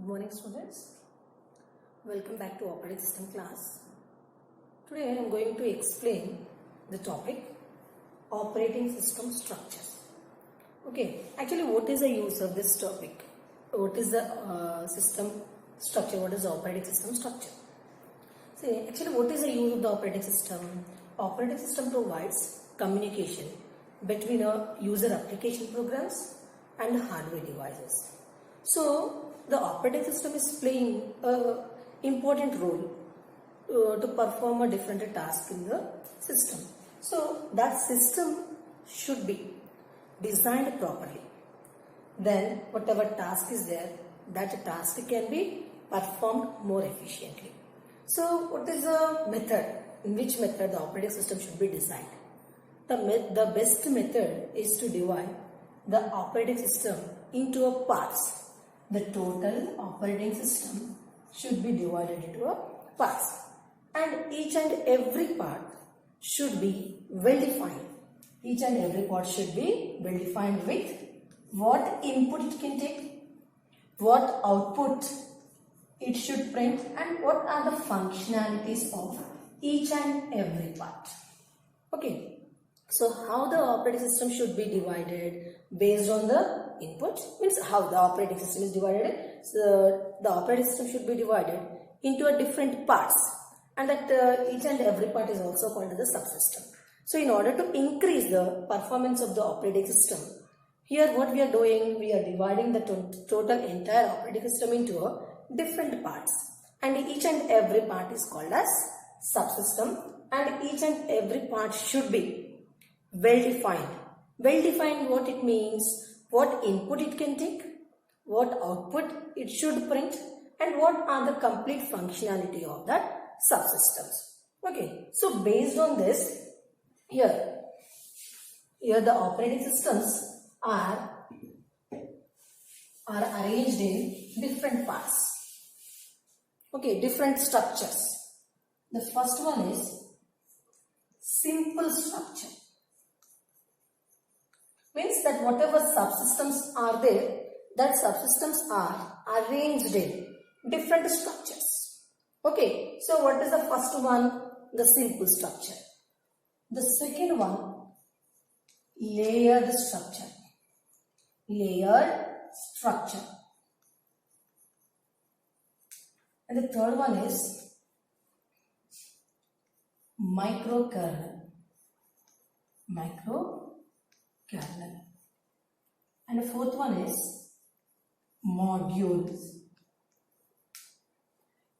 morning students, welcome back to operating system class. Today I am going to explain the topic operating system structures. Okay, actually what is the use of this topic? What is the system structure? What is the operating system structure? See, actually what is the use of the operating system? Operating system provides communication between a user application programs and hardware devices. So the operating system is playing an important role to perform a different task in the system. So that system should be designed properly. Then whatever task is there, that task can be performed more efficiently. So what is the method? In which method the operating system should be designed? The best method is to divide the operating system into a parts. The total operating system should be divided into a parts, and each and every part should be well defined. Each and every part should be well defined with what input it can take, what output it should print, and what are the functionalities of each and every part. Okay. So how the operating system should be divided based on the input, means how the operating system is divided. So the operating system should be divided into a different parts, and that each and every part is also called as a subsystem. So in order to increase the performance of the operating system, here what we are doing, we are dividing the total entire operating system into a different parts, and each and every part is called as subsystem, and each and every part should be well defined. Well defined, what it means, what input it can take, what output it should print, and what are the complete functionality of that subsystems. Okay, so based on this, here the operating systems are arranged in different parts. Okay, different structures. The first one is simple structure. Means that whatever subsystems are there, that subsystems are arranged in different structures. Okay, so what is the first one? The simple structure. The second one, layered structure. Layered structure. And the third one is microkernel. Microkernel. And the fourth one is modules.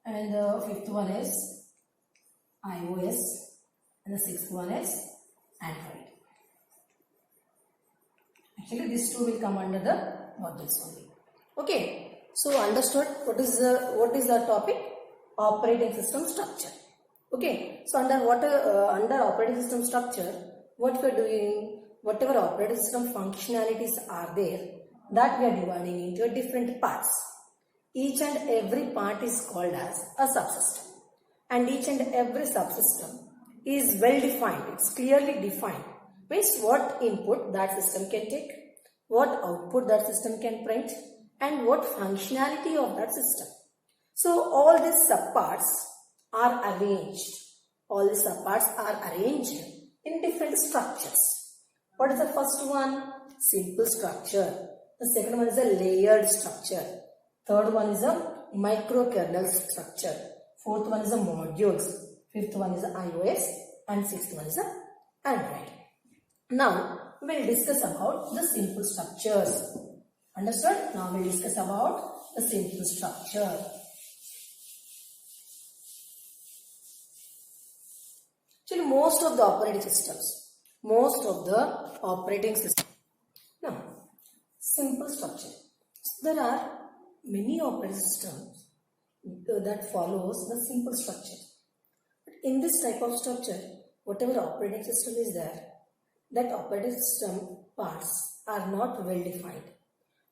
And the fifth one is iOS. And the sixth one is Android. Actually, these two will come under the modules only. Okay. So understood what is the topic? Operating system structure. Okay. So under operating system structure, what we are doing? Whatever operating system functionalities are there, that we are dividing into different parts. Each and every part is called as a subsystem, and each and every subsystem is well defined. It's clearly defined. Means what input that system can take, what output that system can print, and what functionality of that system. So all these subparts are arranged. All these subparts are arranged in different structures. What is the first one? Simple structure. The second one is a layered structure. Third one is a microkernel structure. Fourth one is a modules. Fifth one is a iOS. And sixth one is a Android. Now, we will discuss about the simple structures. Understood? Now, we will discuss about the simple structure. Actually, most of the operating systems. Now, simple structure. There are many operating systems that follows the simple structure. But in this type of structure, whatever operating system is there, that operating system parts are not well defined,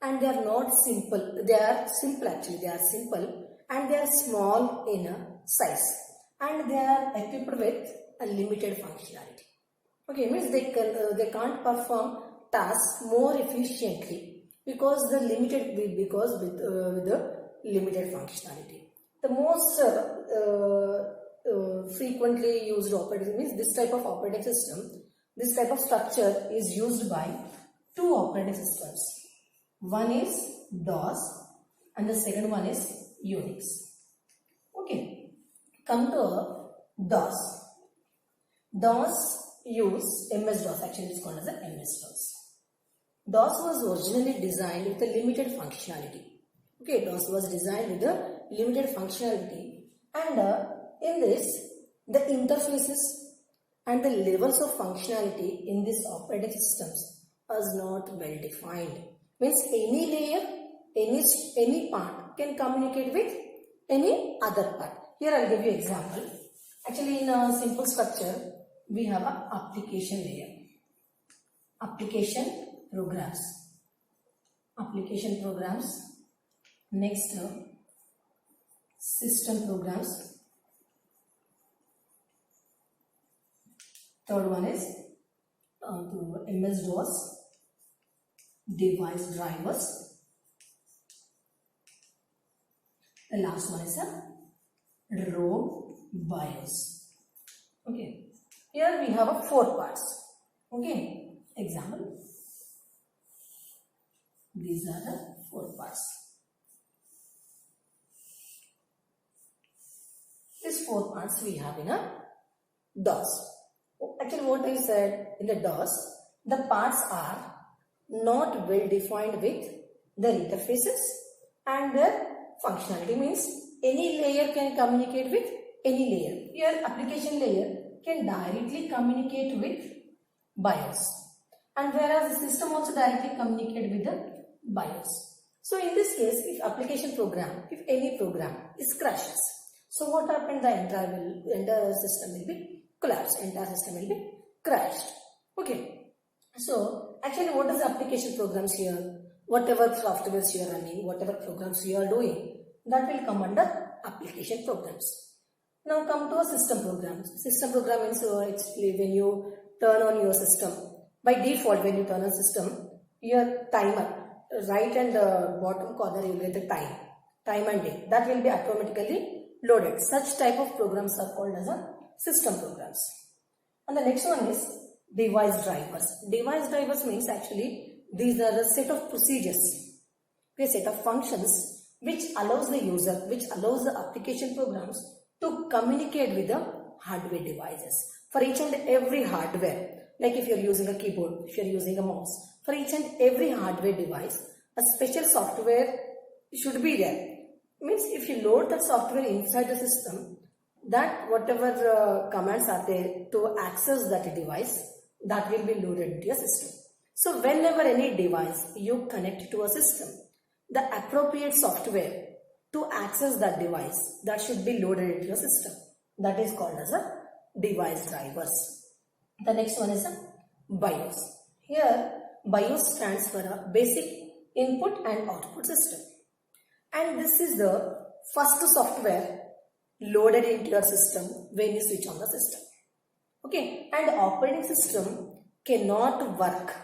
and they are not simple. They are simple actually. They are simple, and they are small in size, and they are equipped with a limited functionality. Okay, means they can't perform tasks more efficiently because with the limited functionality. The most frequently used operating means this type of operating system, this type of structure is used by two operating systems. One is DOS and the second one is Unix. Okay, come to DOS. DOS use MS-DOS, actually it's called as a MS-DOS. DOS was originally designed with a limited functionality. Okay, DOS was designed with a limited functionality, and in this, the interfaces and the levels of functionality in these operating systems is not well defined. Means any layer, any part can communicate with any other part. Here I'll give you example. Actually, in a simple structure, we have an application layer. Application programs. Application programs. Next, system programs. Third one is MS-DOS, device drivers. The last one is a ROM BIOS. Okay. Here we have four parts. Okay. Example. These are the four parts. These four parts we have in a DOS. Actually, what I said in the DOS, the parts are not well defined with their interfaces and their functionality. Means any layer can communicate with any layer. Here, application layer can directly communicate with BIOS, and whereas the system also directly communicate with the BIOS. So in this case, if application program, if any program is crashes, so what happened? The entire system will be collapsed. Entire system will be crashed. Okay. So actually, what is application programs here? Whatever softwares you are running, whatever programs you are doing, that will come under application programs. Now come to a system program. System program means actually when you turn on your system. By default, when you turn on system, your timer, right and bottom corner, you get the time and date. That will be automatically loaded. Such type of programs are called as a system programs. And the next one is device drivers. Device drivers means actually these are a set of procedures, a set of functions which allows the user, which allows the application programs to communicate with the hardware devices. For each and every hardware, like if you are using a keyboard, if you are using a mouse, for each and every hardware device, a special software should be there. Means if you load that software inside the system, that whatever commands are there to access that device, that will be loaded into your system. So whenever any device you connect to a system, the appropriate software to access that device, that should be loaded into your system. That is called as a device drivers. The next one is a BIOS. Here BIOS stands for a basic input and output system. And this is the first software loaded into your system when you switch on the system. Okay, and operating system cannot work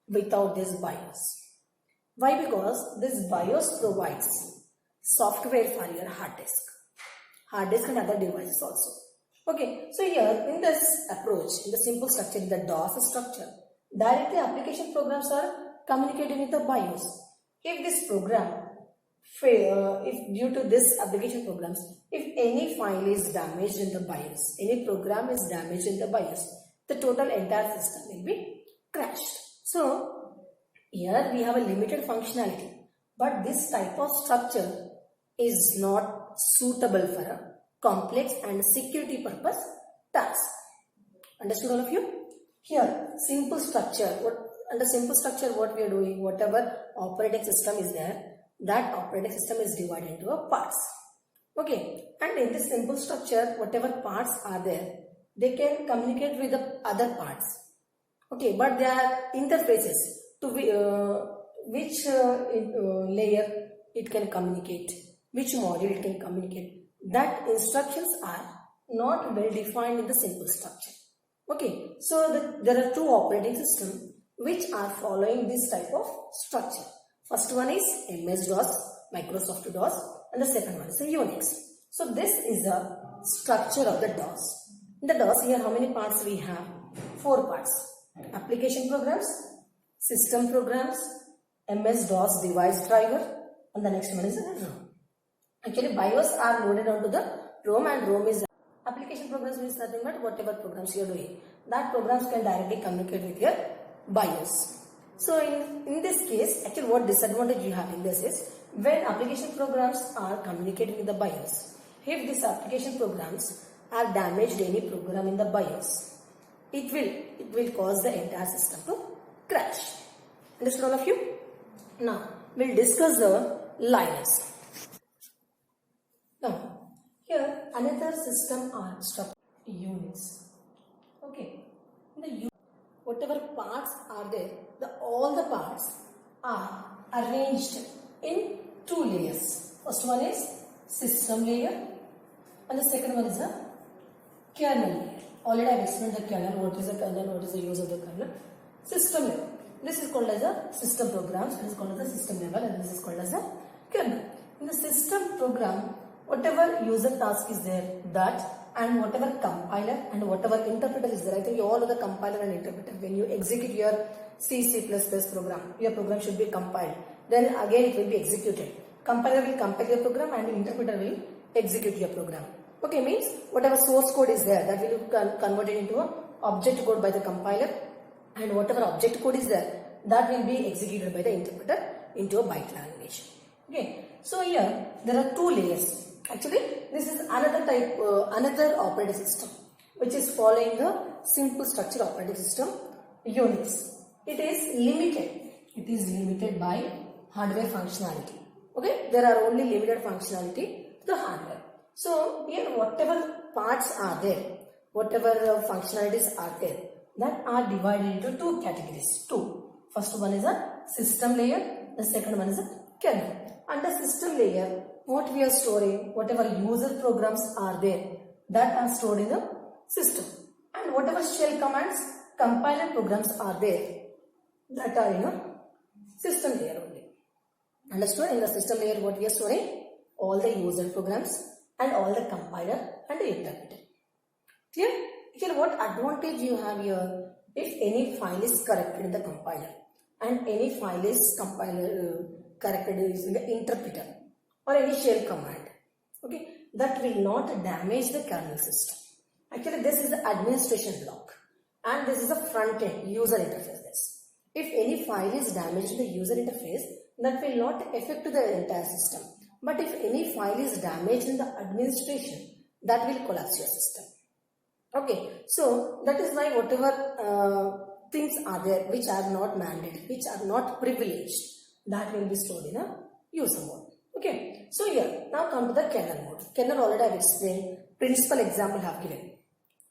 without this BIOS. Why? Because this BIOS provides software for your hard disk and other devices also. Okay, so here in this approach, in the simple structure, in the DOS structure, directly application programs are communicating with the BIOS. If this program if due to this application programs, if any file is damaged in the BIOS, any program is damaged in the BIOS, the total entire system will be crashed. So here we have a limited functionality, but this type of structure is not suitable for a complex and security purpose task. Understood all of you? Here simple structure, under simple structure what we are doing, whatever operating system is there, that operating system is divided into parts. Okay, and in this simple structure, whatever parts are there, they can communicate with the other parts. Okay, but there are interfaces to which layer it can communicate, which module it can communicate. That instructions are not well defined in the simple structure. Okay, so there are two operating systems which are following this type of structure. First one is MS-DOS, Microsoft DOS, and the second one is the Unix. So this is the structure of the DOS. In the DOS, here how many parts we have? 4 parts. Application programs, system programs, MS-DOS device driver, and the next one is ROM. Actually, BIOS are loaded onto the ROM, and ROM is application programs means nothing but whatever programs you are doing. That programs can directly communicate with your BIOS. So in this case, actually what disadvantage you have in this is when application programs are communicating with the BIOS. If these application programs are damaged any program in the BIOS, it will cause the entire system to crash. Understood all of you? Now we'll discuss the Linux. Now here another system structure, Unix. Okay, in the whatever parts are there, all the parts are arranged in 2 layers. First one is system layer, and the second one is a kernel layer. Already I have explained the kernel, what is a kernel, what is the use of the kernel. System layer. This is called as a system programs, this is called as a system level, and this is called as a kernel. In the system program, whatever user task is there, that, and whatever compiler and whatever interpreter is there. I think you all know the compiler and interpreter. When you execute your C++ program, your program should be compiled. Then again it will be executed. Compiler will compile your program and the interpreter will execute your program. Okay, means whatever source code is there, that will be converted into an object code by the compiler, and whatever object code is there, that will be executed by the interpreter into a byte language. Okay, so here there are 2 layers. Actually, this is another type, another operating system which is following the simple structure operating system, Unix. It is limited. It is limited by hardware functionality. Okay, there are only limited functionality to the hardware. So here whatever parts are there, whatever functionalities are there, that are divided into 2 categories. 2. First one is a system layer. The second one is a kernel. Under system layer, what we are storing, whatever user programs are there, that are stored in the system, and whatever shell commands, compiler programs are there, that are in a system layer only. Understood? In the system layer, what we are storing? All the user programs and all the compiler and the interpreter. Clear? Here, what advantage you have here? If any file is corrected in the compiler and any file is corrected using the interpreter or any shell command, okay, that will not damage the kernel system. Actually, this is the administration block and this is a front end user interface. If any file is damaged in the user interface, that will not affect the entire system. But if any file is damaged in the administration, that will collapse your system. Okay, so that is why whatever things are there which are not mandated, which are not privileged, that will be stored in a user mode. Okay, so here now come to the kernel mode. Kernel already I have explained. Principal example I have given.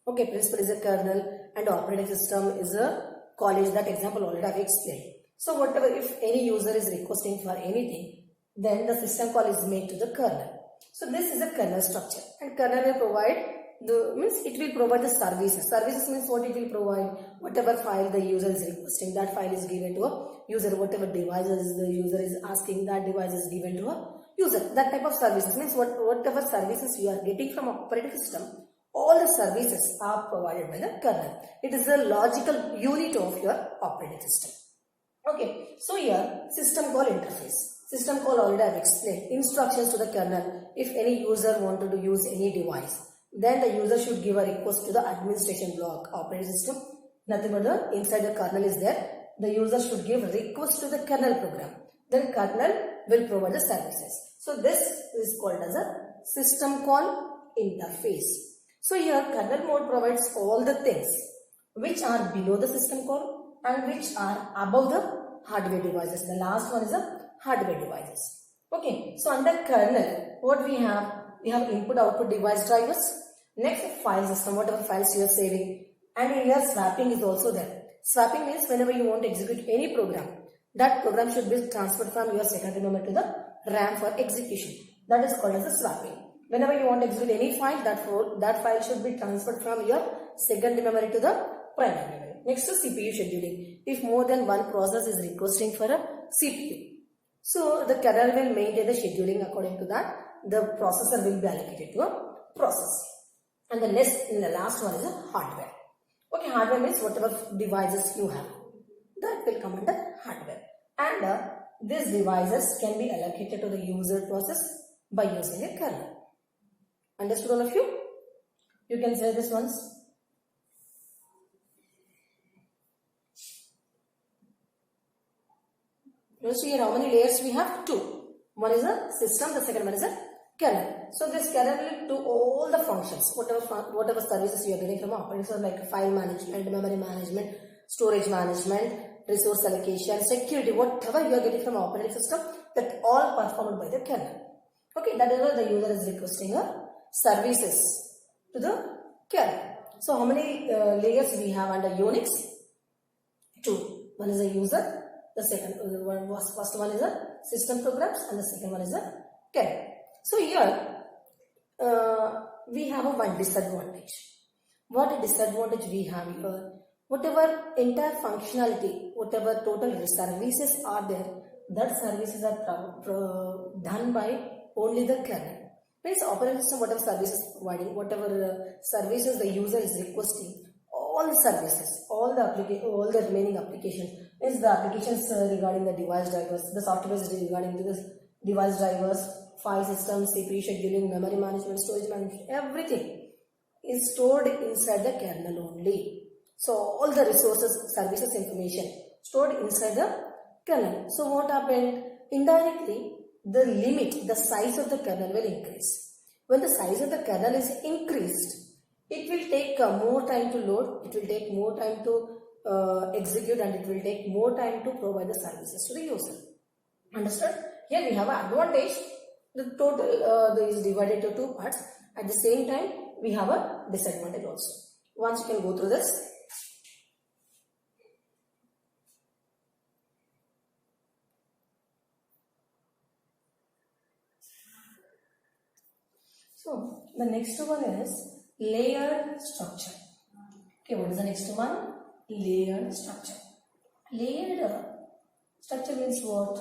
Okay, principal is a kernel and operating system is a college. That example already I have explained. So whatever, if any user is requesting for anything, then the system call is made to the kernel. So this is a kernel structure, and kernel will provide it will provide the services. Services means what it will provide. Whatever file the user is requesting, that file is given to a user. Whatever devices the user is asking, that device is given to a user. That type of services means whatever services you are getting from operating system, all the services are provided by the kernel. It is the logical unit of your operating system. Okay, so here system call interface. System call already I have explained. Instructions to the kernel. If any user wanted to use any device, then the user should give a request to the administration block operating system. Nothing but the inside the kernel is there. The user should give a request to the kernel program. Then kernel will provide the services. So this is called as a system call interface. So here kernel mode provides all the things which are below the system call and which are above the hardware devices. The last one is the hardware devices. Okay, so under kernel, what we have input-output device drivers. Next, file system, whatever files you are saving. And here swapping is also there. Swapping means whenever you want to execute any program, that program should be transferred from your secondary memory to the RAM for execution. That is called as a swapping. Whenever you want to execute any file, that file should be transferred from your secondary memory to the primary memory. Next is CPU scheduling. If more than one process is requesting for a CPU, So the kernel will maintain the scheduling. According to that, the processor will be allocated to a process. And the last one is a hardware. Okay, hardware means whatever devices you have, that will come under hardware. And these devices can be allocated to the user process by using a kernel. Understood all of you? You can say this once. You see here how many layers we have? 2. One is a system, the second one is a kernel. So this kernel will do all the functions, whatever services you are getting from operating system, like file management, memory management, storage management, resource allocation, security, whatever you are getting from operating system, that all performed by the kernel. Okay, that is why the user is requesting a services to the kernel. So how many layers we have under Unix? 2. One is a user, the first one is a system programs, and the second one is a kernel. So here we have a one disadvantage. What disadvantage we have here? Whatever entire functionality, whatever total services are there, that services are done by only the kernel. Means operating system, whatever services providing, whatever services the user is requesting, all the services, all the remaining applications, is the applications regarding the device drivers, the software is regarding the device drivers, file systems, CPU scheduling, memory management, storage management, everything is stored inside the kernel only. So all the resources, services information stored inside the kernel. So what happened? Indirectly, the limit, the size of the kernel will increase. When the size of the kernel is increased, it will take more time to load, it will take more time to execute, and it will take more time to provide the services to the user. Understood? Here we have an advantage. The total is divided into 2 parts. At the same time, we have a disadvantage also. Once you can go through this. So the next one is layered structure. Okay, what is the next one? Layered structure. Layered structure means what?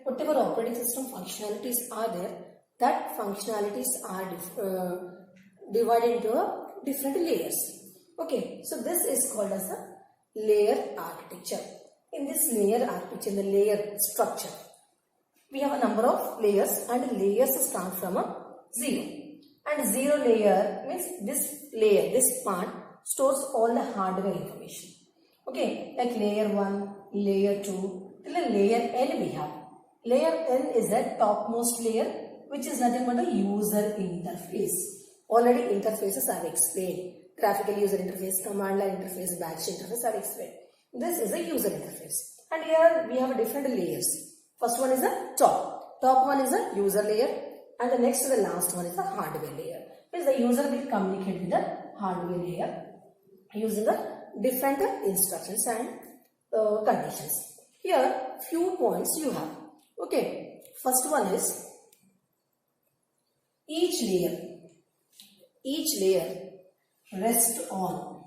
Whatever operating system functionalities are there, that functionalities are divided into different layers. Okay, so this is called as the layer architecture. In this layer architecture, in the layer structure, we have a number of layers, and layers start from a 0. And 0 layer means this layer, this part stores all the hardware information. Okay, like layer 1, layer 2, till the layer N we have. Layer N is the topmost layer, which is nothing but a user interface. Already interfaces I have explained. Graphical user interface, command line interface, batch interface I have explained. This is a user interface. And here we have different layers. First one is the top. Top one is a user layer. And the next to the last one is the hardware layer. Means the user will communicate with the hardware layer using the different instructions and conditions. Here few points you have. Okay, first one is each layer rests on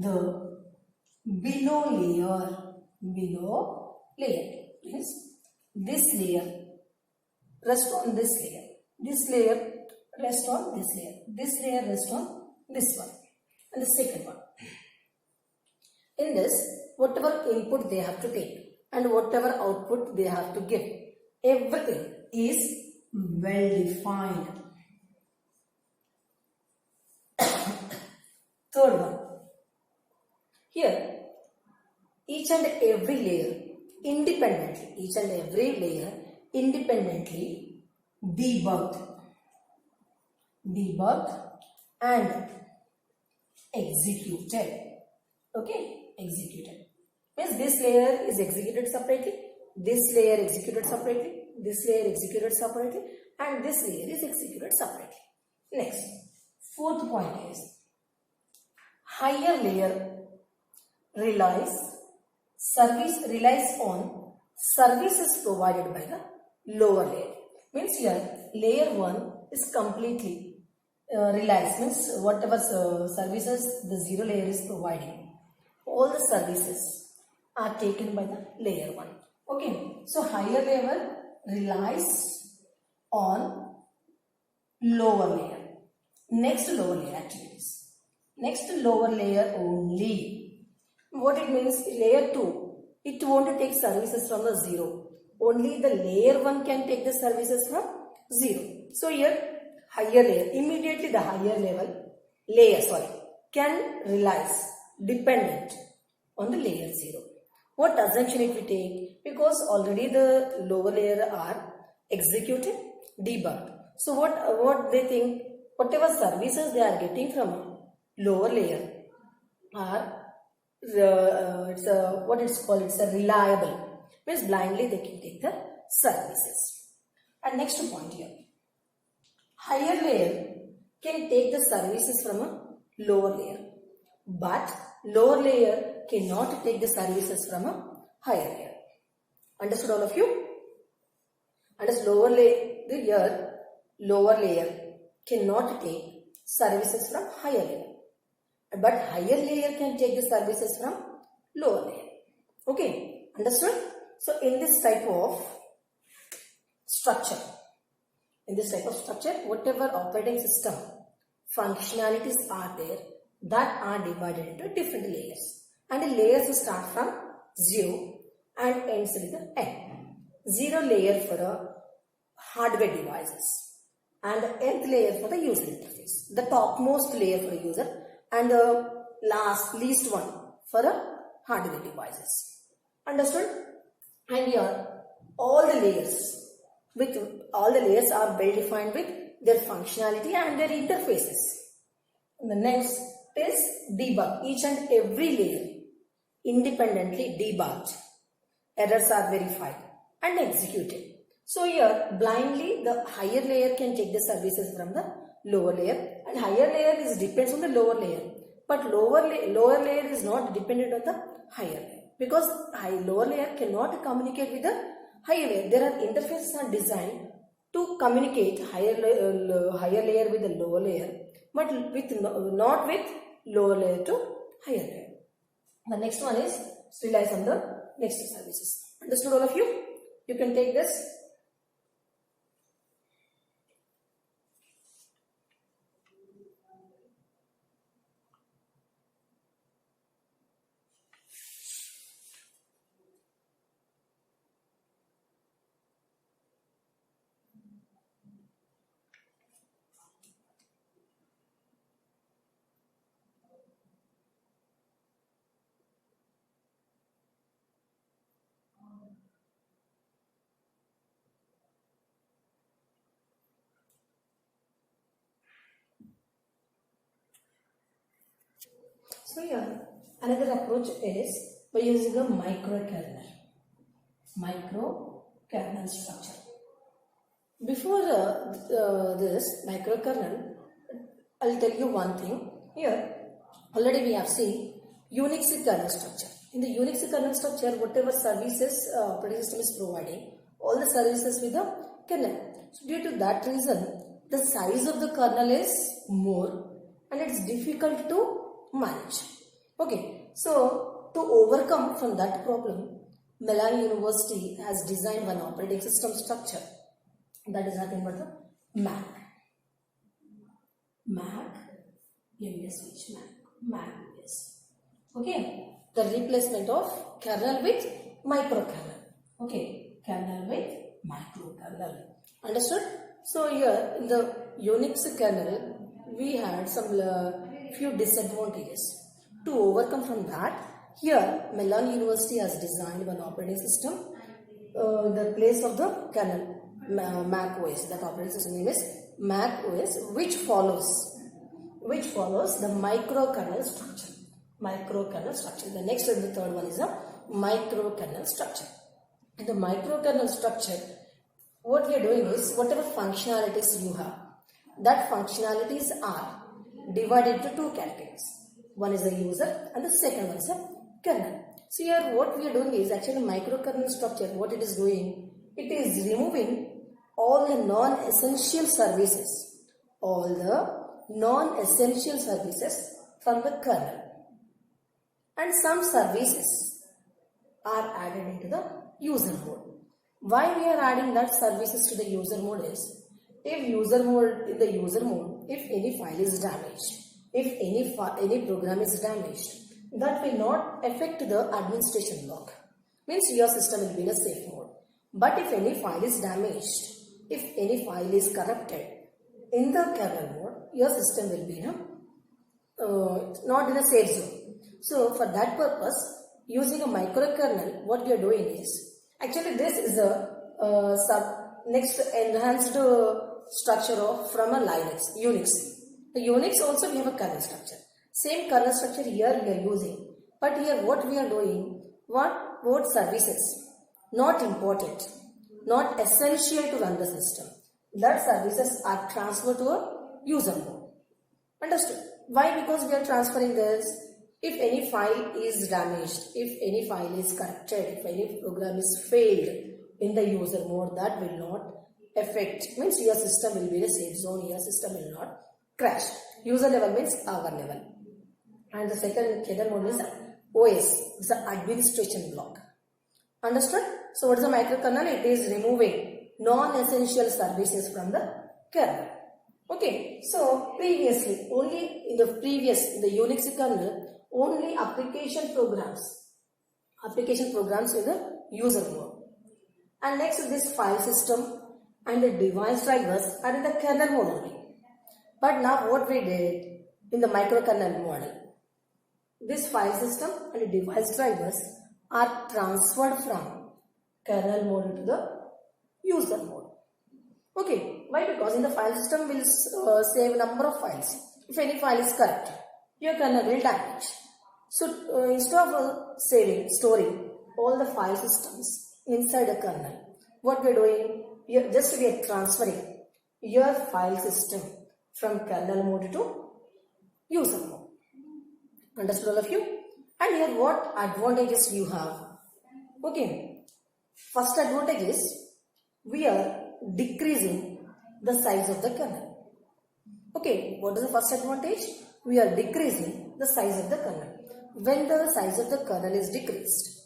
the below layer. Means this layer rests on this layer. This layer rests on this layer. This layer rests on this one. And the second one. In this, whatever input they have to take and whatever output they have to give, everything is well defined. Third one. Here, each and every layer independently debugged and executed. Okay, executed. Means this layer is executed separately, this layer executed separately, this layer executed separately, and this layer is executed separately. Next, fourth point is higher layer relies on services provided by the lower layer. Means here layer 1 is completely relies, means whatever services the 0 layer is providing, all the services are taken by the layer 1. Okay, so higher level relies on lower layer. Next lower layer activities. Next lower layer only. What it means, layer 2, it won't take services from the 0. Only the layer 1 can take the services from 0. So here higher layer, immediately the higher level layer can relies dependent on the layer 0. What assumption it will take? Because already the lower layer are executed, debugged. So what they think, whatever services they are getting from lower layer are it's a reliable, means blindly they can take the services. And next point here, higher layer can take the services from a lower layer, but lower layer cannot take the services from a higher layer. Understood all of you? Understood? Lower layer cannot take services from higher layer, but higher layer can take the services from lower layer. Okay, understood? So in this type of structure, whatever operating system functionalities are there, that are divided into different layers, and the layers start from 0 and ends with the n. 0 layer for the hardware devices, and the nth layer for the user interface, the topmost layer for the user, and the least one for the hardware devices. Understood? And here all the layers are well defined with their functionality and their interfaces. And the next is debug. Each and every layer independently debugged. Errors are verified and executed. So here blindly the higher layer can take the services from the lower layer, and higher layer depends on the lower layer, but lower layer is not dependent on the higher layer, because lower layer cannot communicate with the higher layer. There are interfaces are designed to communicate higher layer with the lower layer, but not with lower layer to higher layer. The next one is relies on the next services. Understood all of you? You can take this. So here another approach is by using a microkernel structure. Before this microkernel, I'll tell you one thing. Here already we have seen Unix kernel structure. In the Unix kernel structure, whatever services operating system is providing, all the services with the kernel. So due to that reason, the size of the kernel is more and it's difficult to manage. Okay, so to overcome from that problem, Milan University has designed one operating system structure, that is nothing but the Mac. Yes. Okay, the replacement of kernel with microkernel. Okay, kernel with microkernel. Understood? So here in the Unix kernel, we had some few disadvantages. To overcome from that, here Milan University has designed one operating system in the place of the kernel Mac OS. That operating system name is Mac OS, which follows the microkernel structure. The next and the third one is a microkernel structure. In the microkernel structure, what we are doing is whatever functionalities you have, that functionalities are divided into two categories. One is a user and the second one is a kernel. So here what we are doing is actually microkernel structure. What it is doing, it is removing all the non-essential services, from the kernel, and some services are added into the user mode. Why we are adding that services to the user mode is, if in the user mode, if any file is damaged, if any program is damaged, that will not affect the administration log. Means your system will be in a safe mode. But if any file is damaged, if any file is corrupted, in the kernel mode, your system will be not in a safe zone. So for that purpose, using a microkernel, what we are doing is, actually this is a next enhanced structure from a Unix. The Unix also we have a kernel structure. Same kernel structure here we are using. But here what we are doing, what services, not important, not essential to run the system. That services are transferred to a user mode. Understood? Why? Because we are transferring this. If any file is damaged, if any file is corrupted, if any program is failed in the user mode, that will not affect, means your system will be in a safe zone, your system will not crash. User level means our level. And the second kernel mode is OS, it's the administration block. Understood? So what is a microkernel? It is removing non-essential services from the kernel. Okay, so previously, only in the Unix kernel, only application programs in the user mode. And next is this file system and the device drivers are in the kernel mode only. But now what we did in the microkernel model, this file system and the device drivers are transferred from kernel mode to the user mode. Okay, why? Because in the file system will save a number of files. If any file is corrupted, your kernel will damage. So instead of storing all the file systems inside the kernel, what we are doing, we are transferring your file system from kernel mode to user mode. Understood all of you? And here what advantages you have? Okay, first advantage is we are decreasing the size of the kernel. Okay, what is the first advantage? We are decreasing the size of the kernel. When the size of the kernel is decreased,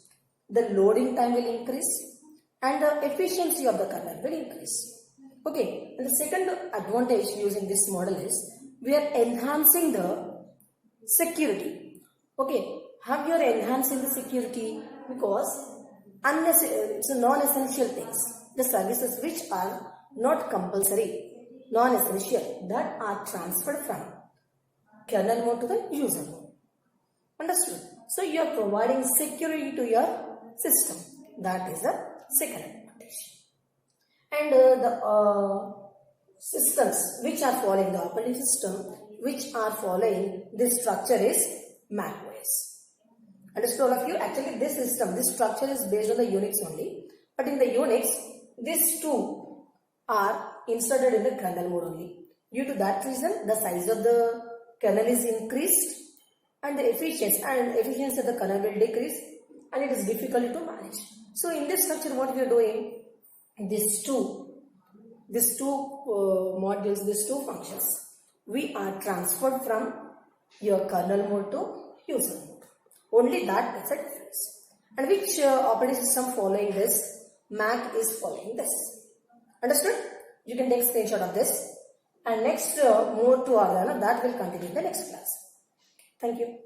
the loading time will increase and the efficiency of the kernel will increase. Okay, and the second advantage using this model is we are enhancing the security. Okay, how you are enhancing the security? Because it's non-essential things, the services which are not compulsory, non-essential, that are transferred from kernel mode to the user mode. Understood? So you are providing security to your system. That is the second advantage. And the systems which are following, the operating system which are following this structure is Mac OS. Understood all of you? Actually this structure is based on the Unix only. But in the Unix, these two are inserted in the kernel mode only. Due to that reason, the size of the kernel is increased and the efficiency of the kernel will decrease and it is difficult to manage. So in this structure, what we are doing, these two modules, these two functions, we are transferred from your kernel mode to user mode. Only that is a difference. And which operating system following this? Mac is following this. Understood? You can take a screenshot of this. And next, more to Ardana, that will continue in the next class. Thank you.